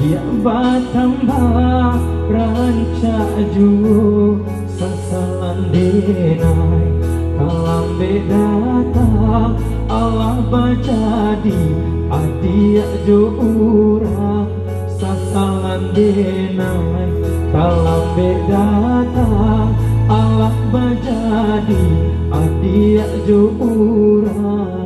dia batambah rancak ju sasalan denai kalam bedata Allah bajadi adia jo urang sasalan denai kalam bedata Allah bajadi adia jo urang.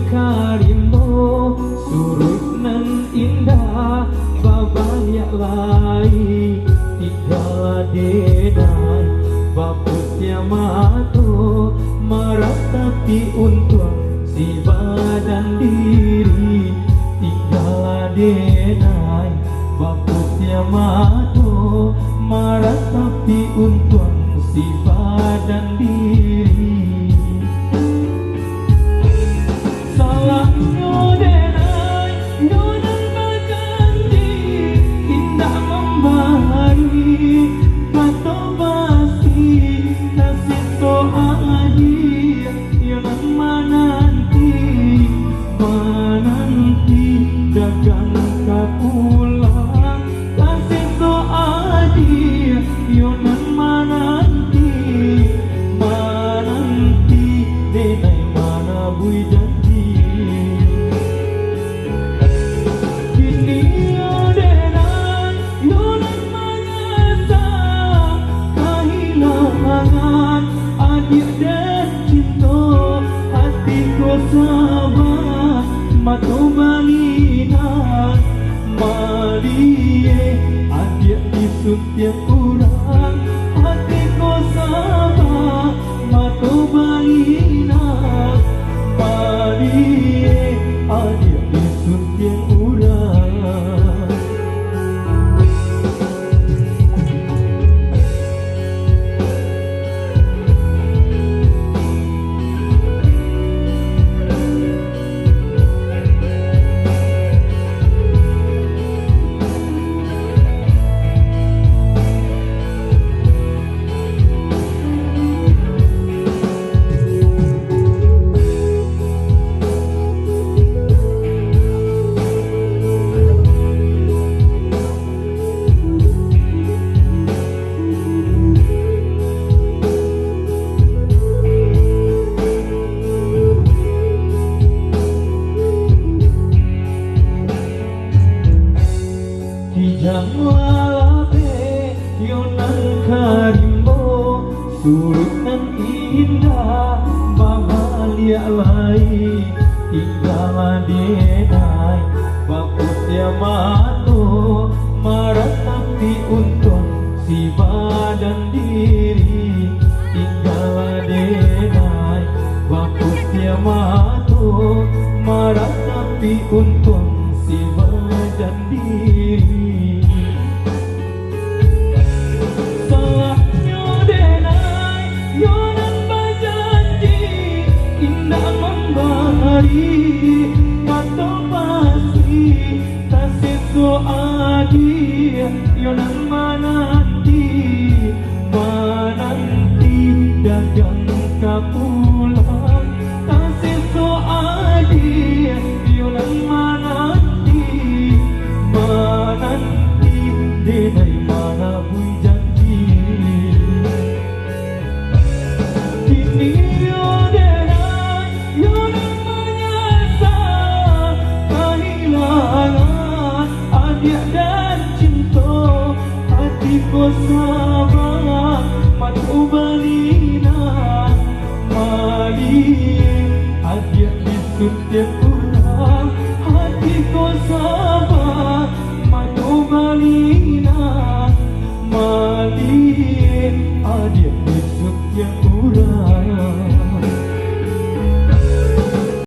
Karimbo surut nan indah babanya lai tinggal denai baputnya mato meratapi untuk si badan diri tinggal denai baputnya mato meratapi untuk si badan diri. Sabar matu balina malie adik isuk tiap urang hatiku sabar matu balina malie adik isuk tiap urang. Walabe yonan karimbo surut nan indah bahagia lai tinggal denai baputnya mato meratapi untuk si badan diri tinggal denai baputnya mato meratapi untuk si badan diri. Mato pasti tasito adi yonan mananti dagang kapulang tasito adi yonan mananti denai mana bui janji kini dan cinta hatiku sabar matu balina mali adik di setiap